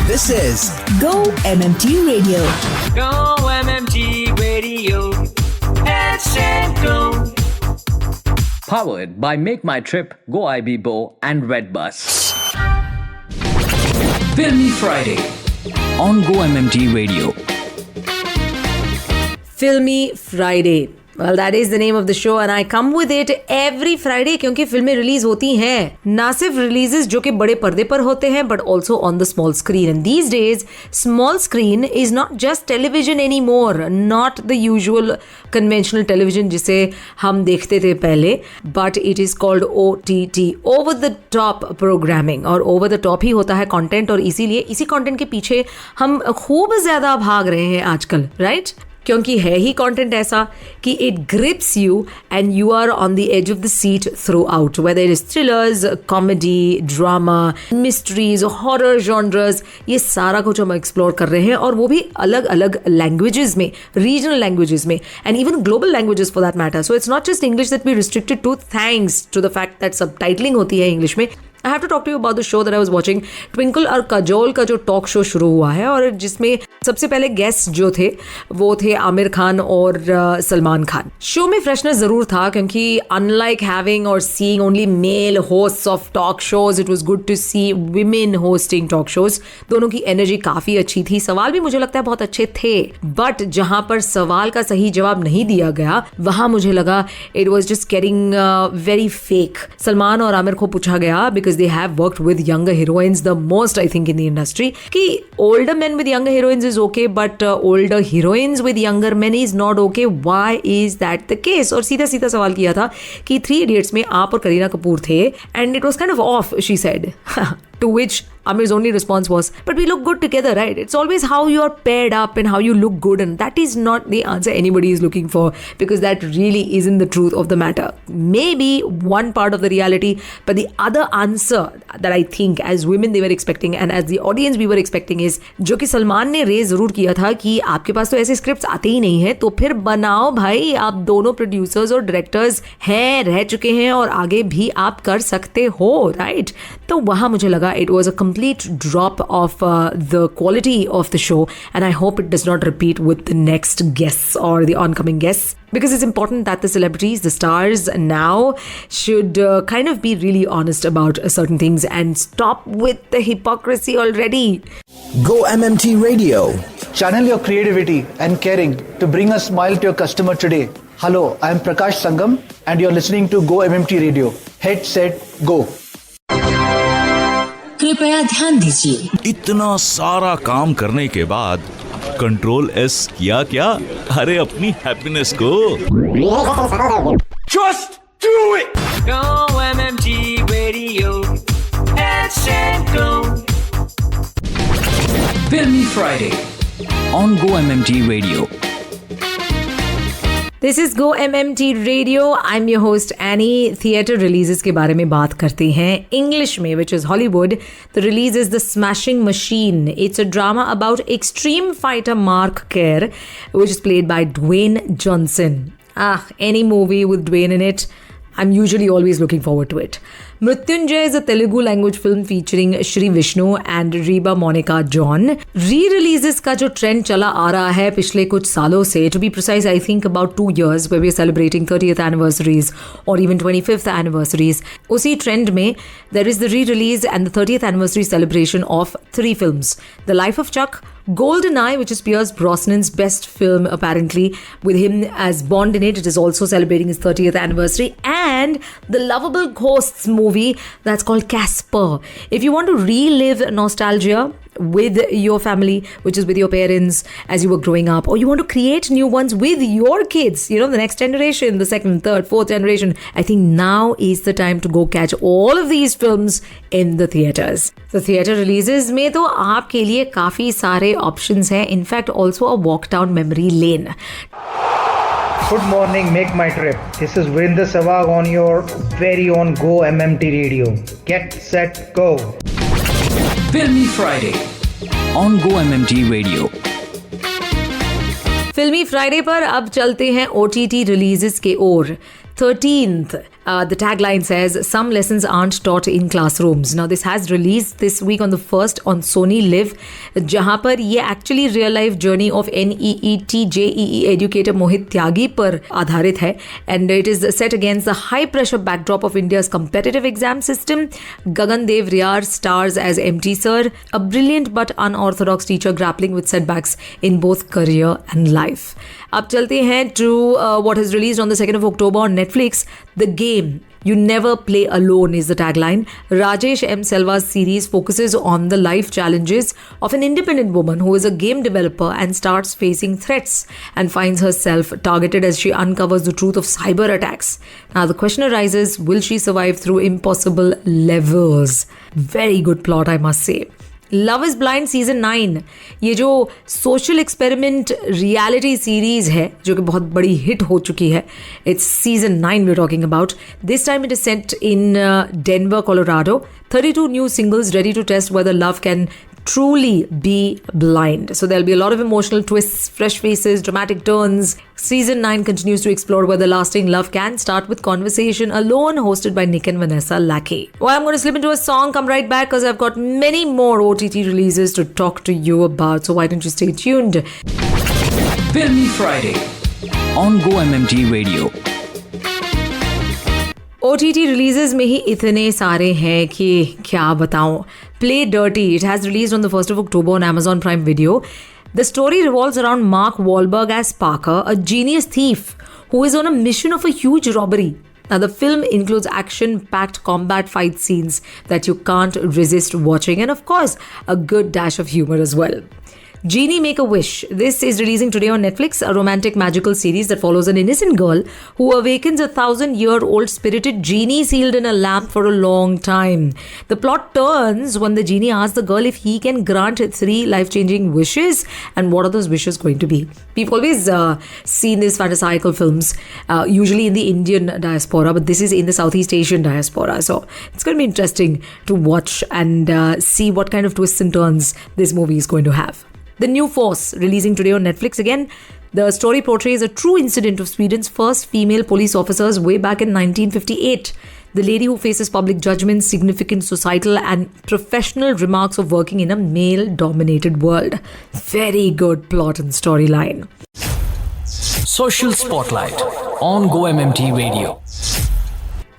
This is Go MMT Radio. Go MMT Radio. Headset Go. Powered by Make My Trip, Go IBBO and Redbus. Filmy Friday on Go MMT Radio. Filmy Friday. Well, that is the name of the show and I come with it every Friday क्योंकि फिल्में release होती हैं. ना सिर्फ releases जो कि बड़े पर्दे पर होते हैं but also on the small screen. And these days, small screen is not just television anymore. Not the usual conventional television जिसे हम देखते थे पहले, but it is called OTT, over the top programming. और over the top ही होता है content और इसीलिए इसी content के पीछे हम खूब ज़्यादा भाग रहे हैं आजकल, right? क्योंकि है ही कंटेंट ऐसा कि it grips you and you are on the edge of the seat throughout, whether it is thrillers, comedy, drama, mysteries, horror genres, ये सारा कुछ हम एक्सप्लोर कर रहे हैं और वो भी अलग अलग लैंग्वेजेस में, रीजनल लैंग्वेजेस में and even global languages for that matter. So it's not just English that we restricted to, thanks to the fact that subtitling होती है इंग्लिश में. I have to talk to you about the show that I was watching. Twinkle और काजोल का जो talk show शुरू हुआ है और जिसमें सबसे पहले गेस्ट जो थे वो थे आमिर खान और सलमान खान. शो में फ्रेशनेस जरूर था क्योंकि अनलाइक हैविंग और seeing only male hosts of talk shows, it was good to see women hosting talk shows. दोनों की एनर्जी काफी अच्छी थी, सवाल भी मुझे लगता है बहुत अच्छे थे, बट जहां पर सवाल का सही जवाब नहीं दिया गया वहां मुझे लगा it was just getting very fake. Salman और आमिर को पूछा गया because they have worked with younger heroines the most, I think, in the industry, कि older men with younger heroines is okay but older heroines with younger men is not okay. Why is that the case? और सीधा सीधा सवाल किया था कि 3 Idiots में आप और करीना कपूर थे and it was kind of off, she said. To which Amir's only response was, but we look good together, right? It's always how you are paired up and how you look good, and that is not the answer anybody is looking for because that really isn't the truth of the matter. Maybe one part of the reality, but the other answer that I think as women they were expecting and as the audience we were expecting is, जो कि सलमान ने raise जरूर किया था कि आपके पास तो ऐसे स्क्रिप्ट्स आते ही नहीं है तो फिर बनाओ भाई. आप दोनों प्रोड्यूसर्स और डायरेक्टर्स हैं, रह चुके हैं और आगे भी आप कर सकते हो, राइट? तो वहां मुझे लगा it was a complete drop of the quality of the show, and I hope it does not repeat with the next guests or the oncoming guests, because it's important that the celebrities, the stars now should kind of be really honest about certain things and stop with the hypocrisy already. Go MMT Radio. Channel your creativity and caring to bring a smile to your customer today. Hello, I am Prakash Sangam and you're listening to Go MMT Radio. Head, set, go. कृपया ध्यान दीजिए. इतना सारा काम करने के बाद control S किया क्या? अरे अपनी हैप्पीनेस को Just do it. Go MMT Radio. Headset Go. Filmy Friday on Go MMT Radio. This is Go MMT Radio. I'm your host Annie. Theatre releases के बारे में बात करते हैं English में, which is Hollywood. The release is The Smashing Machine. It's a drama about extreme fighter Mark Kerr, which is played by Dwayne Johnson. Any movie with Dwayne in it, I'm usually always looking forward to it. Mrityunjay is a Telugu language film featuring Shri Vishnu and Reba Monica John. Re-releases का जो trend चला आ रहा है पिछले कुछ सालों से, to be precise I think about 2 years, where we are celebrating 30th anniversaries or even 25th anniversaries. उसी trend में there is the re-release and the 30th anniversary celebration of 3 films. The Life of Chuck, GoldenEye, which is Pierce Brosnan's best film apparently, with him as Bond in it. It is also celebrating his 30th anniversary. And the Lovable Ghosts movie that's called Casper. If you want to relive nostalgia with your family, which is with your parents as you were growing up, or you want to create new ones with your kids, you know, the next generation, the second, third, fourth generation, I think now is the time to go catch all of these films in the theaters. So theater releases में तो आपके लिए काफी सारे options हैं. In fact, also a walk down memory lane. Good morning, Make My Trip. This is Vrinder Sehwag on your very own Go MMT Radio. Get set, go. Filmy Friday on Go MMT Radio. फिल्मी Friday पर अब चलते हैं OTT releases के ओर. 13th The tagline says, "Some lessons aren't taught in classrooms." Now, this has released this week on the 1st on Sony Live, जहाँ पर ये actually real life journey of NEET JEE educator मोहित त्यागी पर आधारित है, and it is set against the high pressure backdrop of India's competitive exam system. Gagan Dev Riyar stars as MT Sir, a brilliant but unorthodox teacher grappling with setbacks in both career and life. अब चलते हैं to what is released on the 2nd of October on Netflix, The Game. You never play alone is the tagline. Rajesh M. Selva's series focuses on the life challenges of an independent woman who is a game developer and starts facing threats and finds herself targeted as she uncovers the truth of cyber attacks. Now the question arises, will she survive through impossible levels? Very good plot, I must say. Love is blind season 9, ये जो social experiment reality series है जो कि बहुत बड़ी hit हो चुकी है, it's season 9 we're talking about. This time it is set in Denver, Colorado. 32 new singles ready to test whether love can truly be blind. So there'll be a lot of emotional twists, fresh faces, dramatic turns. Season 9 continues to explore whether lasting love can start with conversation alone, hosted by Nick and Vanessa Lackey. Well, I'm going to slip into a song, come right back because I've got many more OTT releases to talk to you about. So why don't you stay tuned? Filmy Friday on Go MMT Radio. OTT releases में ही इतने सारे हैं कि क्या बताऊं. Play Dirty. It has released on the 1st of October on Amazon Prime Video. The story revolves around Mark Wahlberg as Parker, a genius thief who is on a mission of a huge robbery. Now, the film includes action-packed combat fight scenes that you can't resist watching, and of course, a good dash of humor as well. Genie Make a Wish. This is releasing today on Netflix, a romantic magical series that follows an innocent girl who awakens a 1,000-year-old spirited genie sealed in a lamp for a long time. The plot turns when the genie asks the girl if he can grant 3 life-changing wishes, and what are those wishes going to be? We've always seen these fantastical films, usually in the Indian diaspora, but this is in the Southeast Asian diaspora. So it's going to be interesting to watch and see what kind of twists and turns this movie is going to have. The New Force, releasing today on Netflix again. The story portrays a true incident of Sweden's first female police officers way back in 1958. The lady who faces public judgment, significant societal and professional remarks of working in a male-dominated world. Very good plot and storyline. Social Spotlight on Go MMT Radio.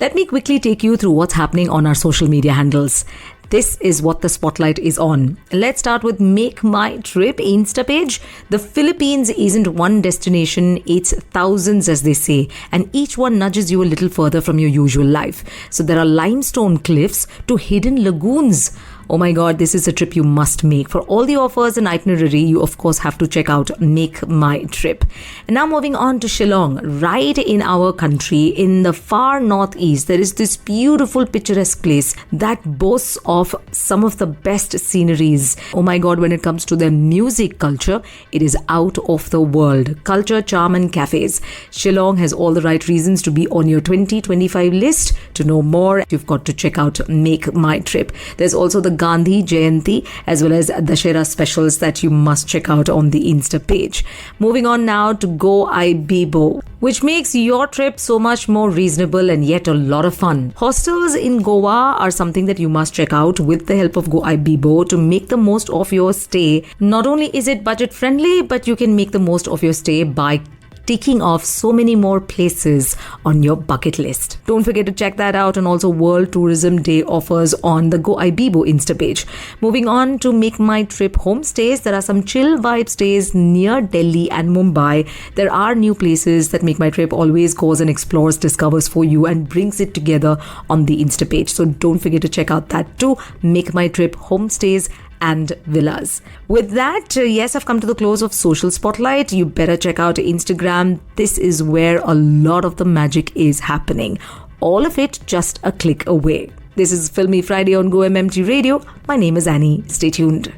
Let me quickly take you through what's happening on our social media handles. This is what the spotlight is on. Let's start with Make My Trip Insta page. The Philippines isn't one destination, it's thousands, as they say, and each one nudges you a little further from your usual life. So there are limestone cliffs to hidden lagoons. Oh my god, this is a trip you must make. For all the offers and itinerary, you of course have to check out Make My Trip. And now moving on to Shillong, right in our country, in the far northeast, there is this beautiful picturesque place that boasts of some of the best sceneries. Oh my god, when it comes to their music culture, it is out of the world. Culture, charm and cafes. Shillong has all the right reasons to be on your 2025 list. To know more, you've got to check out Make My Trip. There's also the Gandhi Jayanti as well as Dashera specials that you must check out on the Insta page. Moving on now to Go Ibibo, which makes your trip so much more reasonable and yet a lot of fun. Hostels in Goa are something that you must check out with the help of Go Ibibo to make the most of your stay. Not only is it budget friendly, but you can make the most of your stay by ticking off so many more places on your bucket list. Don't forget to check that out, and also World Tourism Day offers on the Go Ibibo Insta page. Moving on to Make My Trip homestays, there are some chill vibe stays near Delhi and Mumbai. There are new places that Make My Trip always goes and explores, discovers for you and brings it together on the Insta page. So don't forget to check out that too, Make My Trip homestays and villas. With that, yes, I've come to the close of Social Spotlight. You better check out Instagram. This is where a lot of the magic is happening. All of it just a click away. This is Filmy Friday on Go MMT Radio. My name is Annie. Stay tuned.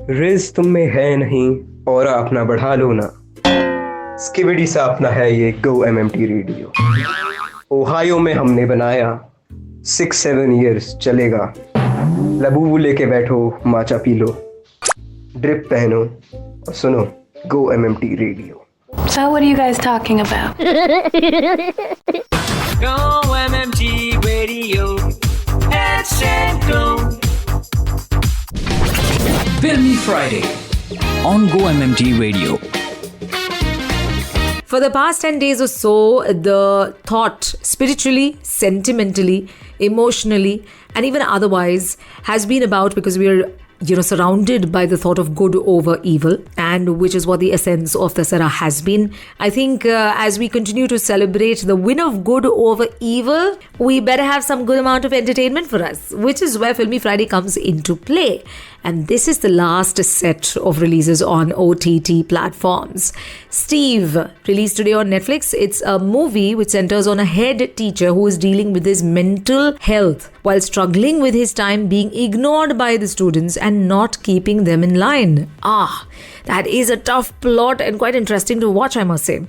Ridge तुम में है नहीं और अपना बढ़ा लो ना, skibidi सा अपना है ये Go MMT रेडियो. ओहायो में हमने बनाया, 6-7 years चलेगा. लबूबू लेके बैठो, माचा पी लो, ड्रिप पहनो और सुनो Go MMT radio. So what are you guys talking about? Go MMT go. Filmy Friday on Go MMT Radio. For the past 10 days or so, the thought, spiritually, sentimentally, emotionally, and even otherwise, has been about, because we are surrounded by the thought of good over evil, and which is what the essence of Dasara has been. I think as we continue to celebrate the win of good over evil, we better have some good amount of entertainment for us, which is where Filmy Friday comes into play. And this is the last set of releases on OTT platforms. Steve, released today on Netflix. It's a movie which centers on a head teacher who is dealing with his mental health while struggling with his time being ignored by the students and not keeping them in line. That is a tough plot and quite interesting to watch, I must say.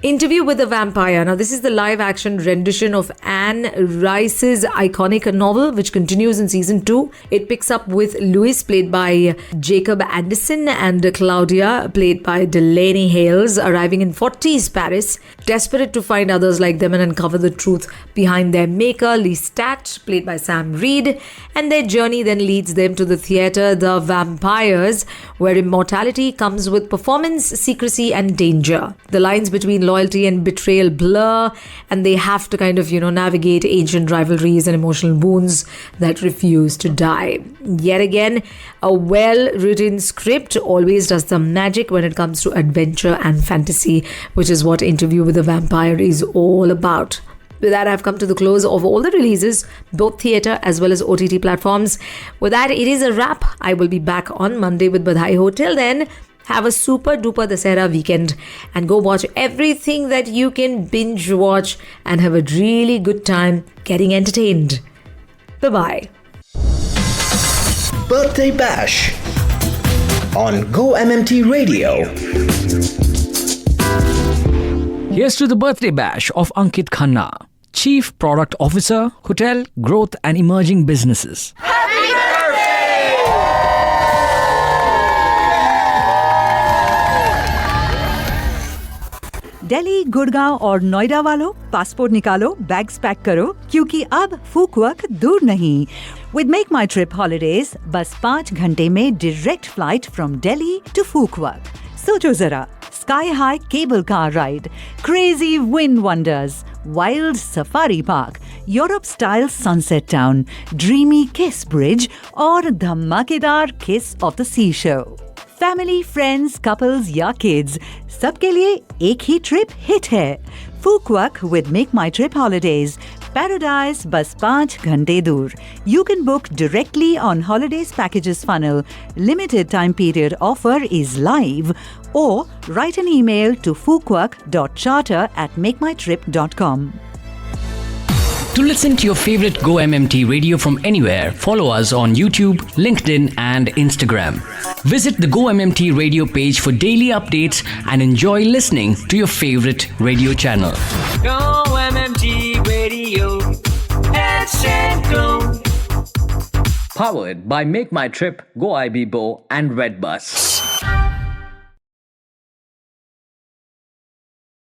Interview with the Vampire. Now, this is the live-action rendition of Anne Rice's iconic novel, which continues in season 2. It picks up with Louis, played by Jacob Anderson, and Claudia, played by Delaney Hales, arriving in 40s Paris, desperate to find others like them and uncover the truth behind their maker, Lestat, played by Sam Reed. And their journey then leads them to the theatre The Vampires, where immortality comes with performance, secrecy, and danger. The lines between loyalty and betrayal blur, and they have to kind of, navigate ancient rivalries and emotional wounds that refuse to die. Yet again, a well-written script always does the magic when it comes to adventure and fantasy, which is what Interview with the Vampire is all about. With that, I've come to the close of all the releases, both theatre as well as OTT platforms. With that, it is a wrap. I will be back on Monday with Badhai Ho. Till then, have a super duper Dasara weekend and go watch everything that you can binge watch and have a really good time getting entertained. Bye-bye. Birthday Bash on Go MMT Radio. Here's to the birthday bash of Ankit Khanna, Chief Product Officer, Hotel, Growth and Emerging Businesses. Delhi, Gurgaon और नोएडा वालों, passport निकालो, bags pack करो, क्योंकि अब फुकवक दूर नहीं. With Make My Trip Holidays, बस 5 घंटे में direct flight from Delhi to Fukwak. सोचो जरा, sky-high cable car ride, crazy wind wonders, wild safari park, Europe-style sunset town, dreamy Kiss Bridge और धमाकेदार Kiss of the Sea show. Family, friends, couples या kids, सबके लिए एक ही trip hit है. Phu Quoc with make my trip holidays. Paradise बस 5 घंटे दूर. You can book directly on Holidays Packages funnel. Limited time period offer is live. Or write an email to fukwak.charter@makemytrip.com. To listen to your favorite Go MMT radio from anywhere, follow us on YouTube, LinkedIn and Instagram. Visit the Go MMT radio page for daily updates and enjoy listening to your favorite radio channel. Go MMT Radio. Let's go. Powered by Make My Trip, Go IBBO and Redbus.